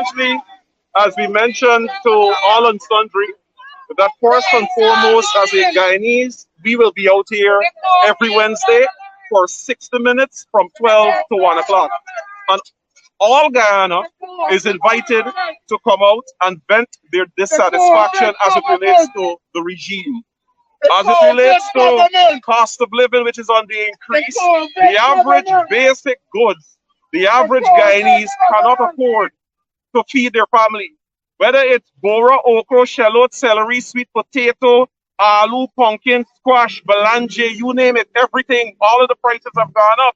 essentially, as we mentioned to all and sundry, that first and foremost, as a Guyanese, we will be out here every Wednesday for 60 minutes from 12 to 1 o'clock. And all Guyana is invited to come out and vent their dissatisfaction as it relates to the regime. As it relates to cost of living, which is on the increase, the average basic goods, the average Guyanese cannot afford to feed their family. Whether it's bora, okra, shallot, celery, sweet potato, aloo, pumpkin, squash, belange, you name it, everything, all of the prices have gone up.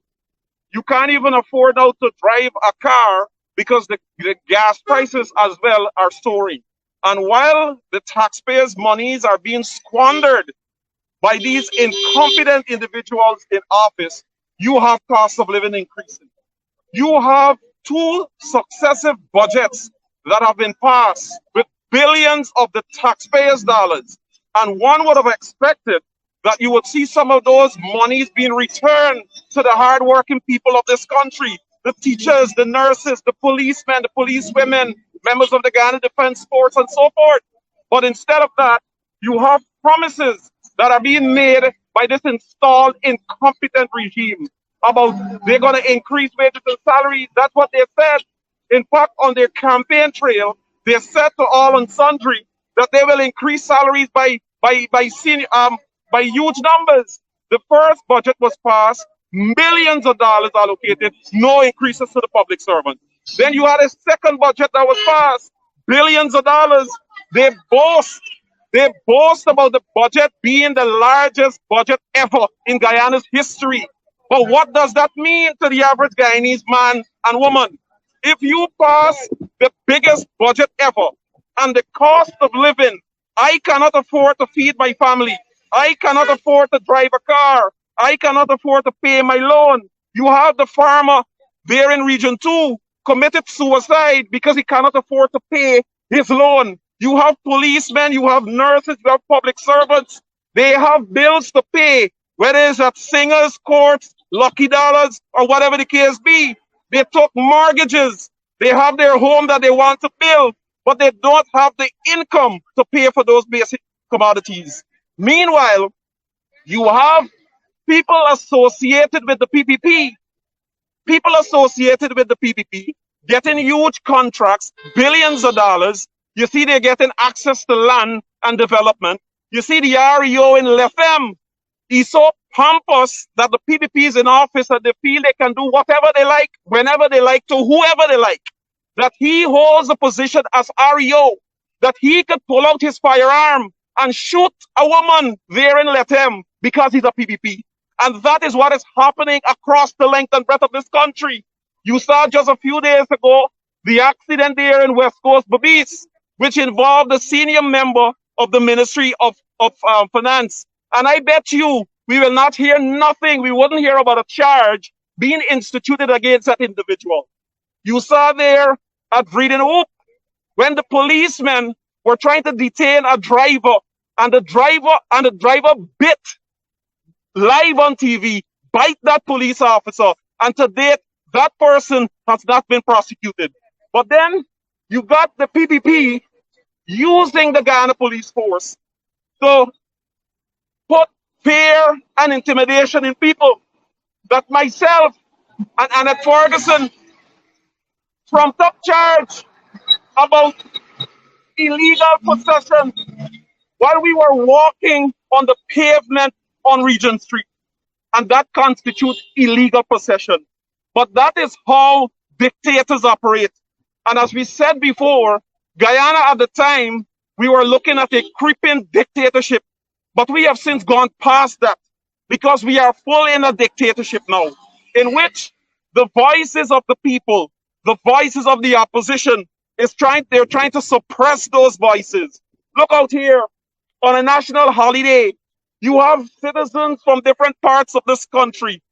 You can't even afford now to drive a car because the gas prices as well are soaring. And while the taxpayers' monies are being squandered by these incompetent individuals in office, you have cost of living increasing. You have two successive budgets that have been passed with billions of the taxpayers' dollars. And one would have expected that you would see some of those monies being returned to the hardworking people of this country, the teachers, the nurses, the policemen, the policewomen, members of the Ghana Defense Force, and so forth. But instead of that, you have promises that are being made by this installed incompetent regime about they're going to increase wages and salaries. That's what they said. In fact, on their campaign trail, they said to all and sundry that they will increase salaries by huge numbers. The first budget was passed, millions of dollars allocated, no increases to the public servants. Then you had a second budget that was passed, billions of dollars. They boast about the budget being the largest budget ever in Guyana's history. But what does that mean to the average Guyanese man and woman? If you pass the biggest budget ever and the cost of living, I cannot afford to feed my family. I cannot afford to drive a car. I cannot afford to pay my loan. You have the farmer there in Region 2 committed suicide because he cannot afford to pay his loan. You have policemen, you have nurses, you have public servants. They have bills to pay, whether it's at singers, courts, lucky dollars, or whatever the case be. They took mortgages. They have their home that they want to build, but they don't have the income to pay for those basic commodities. Meanwhile, you have people associated with the PPP, getting huge contracts, billions of dollars. You see, they're getting access to land and development. You see, the REO in Lefem, he's so pompous that the PPP is in office that they feel they can do whatever they like, whenever they like, to whoever they like. That he holds a position as REO, that he could pull out his firearm and shoot a woman there in Lefem because he's a PPP. And that is what is happening across the length and breadth of this country. You saw just a few days ago the accident there in West Coast Babis, which involved a senior member of the Ministry of Finance. And I bet you we will not hear nothing. We wouldn't hear about a charge being instituted against that individual. You saw there at Breeden Hoop when the policemen were trying to detain a driver, and the driver bit live on TV, bite that police officer, and to date, that person has not been prosecuted. But then you got the PPP using the Ghana police force to put fear and intimidation in people. That myself and Annette Ferguson, from top charge about illegal possession while we were walking on the pavement on Regent Street. And that constitutes illegal possession. But that is how dictators operate. And as we said before, Guyana at the time, we were looking at a creeping dictatorship. But we have since gone past that because we are full in a dictatorship now, in which the voices of the people, the voices of the opposition, they're trying to suppress those voices. Look out here on a national holiday. You have citizens from different parts of this country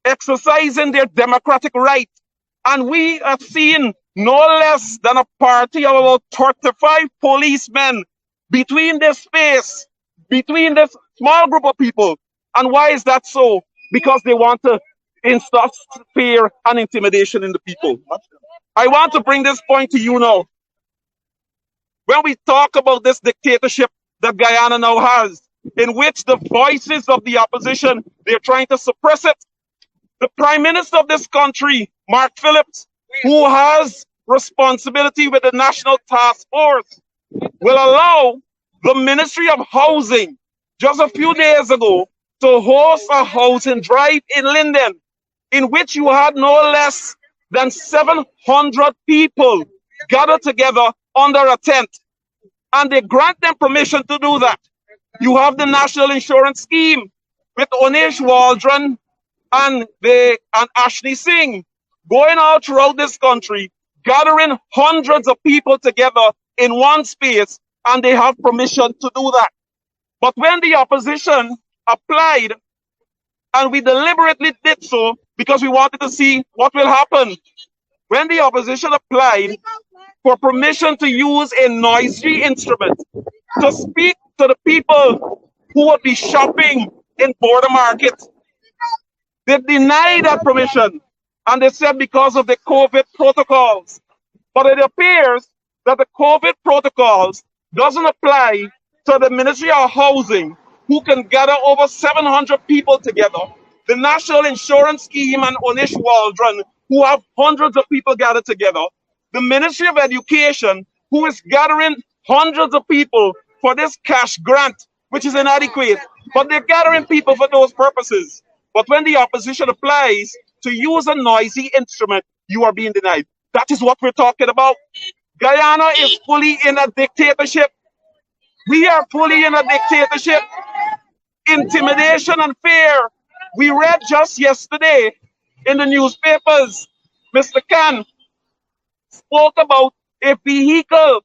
exercising their democratic right. And we have seen no less than a party of about 35 policemen between this space, between this small group of people. And why is that so? Because they want to instill fear and intimidation in the people. I want to bring this point to you now. When we talk about this dictatorship that Guyana now has, in which the voices of the opposition, they're trying to suppress it. The Prime Minister of this country, Mark Phillips, who has responsibility with the National Task Force, will allow the Ministry of Housing just a few days ago to host a housing drive in Linden, in which you had no less than 700 people gathered together under a tent. And they grant them permission to do that. You have the National Insurance Scheme with Onish Waldron and Ashley Singh going out throughout this country, gathering hundreds of people together in one space, and they have permission to do that. But when the opposition applied, and we deliberately did so because we wanted to see what will happen, when the opposition applied for permission to use a noisy instrument to speak to the people who would be shopping in border markets, they denied that permission, and they said because of the COVID protocols. But it appears that the COVID protocols doesn't apply to the Ministry of Housing, who can gather over 700 people together, the National Insurance Scheme and Onish Waldron, who have hundreds of people gathered together, the Ministry of Education, who is gathering hundreds of people for this cash grant, which is inadequate, but they're gathering people for those purposes. But when the opposition applies to use a noisy instrument, you are being denied. That is what we're talking about. Guyana is fully in a dictatorship. We are fully in a dictatorship. Intimidation and fear. We read just yesterday in the newspapers, Mr. Khan spoke about a vehicle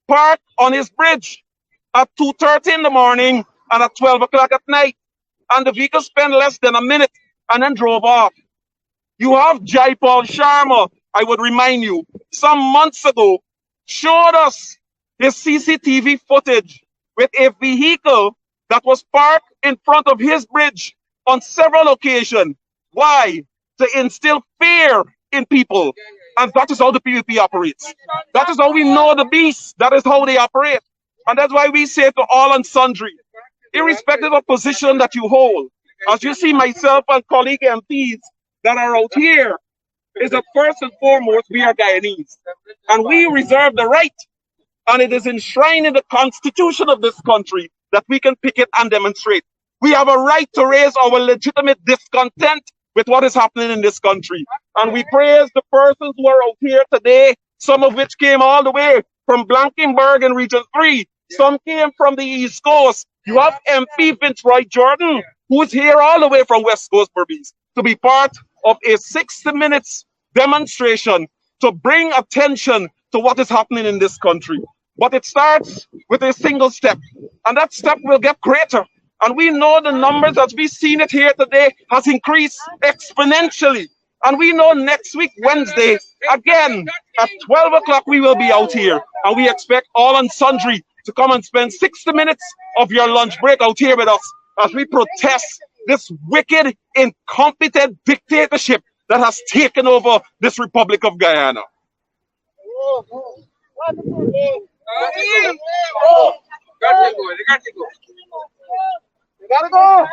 parked on his bridge at 2:30 in the morning and at 12 o'clock at night. And the vehicle spent less than a minute and then drove off. You have Jaipal Sharma, I would remind you, some months ago, showed us his CCTV footage with a vehicle that was parked in front of his bridge on several occasions. Why? To instill fear in people. And that is how the PPP operates. That is how we know the beast. That is how they operate. And that's why we say to all and sundry, irrespective of position that you hold, as you see myself and colleague MPs that are out here, is that first and foremost, we are Guyanese. And we reserve the right, and it is enshrined in the constitution of this country, that we can picket and demonstrate. We have a right to raise our legitimate discontent with what is happening in this country. And we praise the persons who are out here today, some of which came all the way from Blankenberg in Region 3. Some came from the East Coast. You have MP Fitzroy Jordan, who is here all the way from West Coast Berbice, to be part of a 60 minutes demonstration to bring attention to what is happening in this country. But it starts with a single step, and that step will get greater. And we know the numbers, as we've seen it here today, has increased exponentially. And we know next week, Wednesday, again, at 12 o'clock, we will be out here. And we expect all and sundry to come and spend 60 minutes of your lunch break out here with us as we protest this wicked, incompetent dictatorship that has taken over this Republic of Guyana. Gotta go.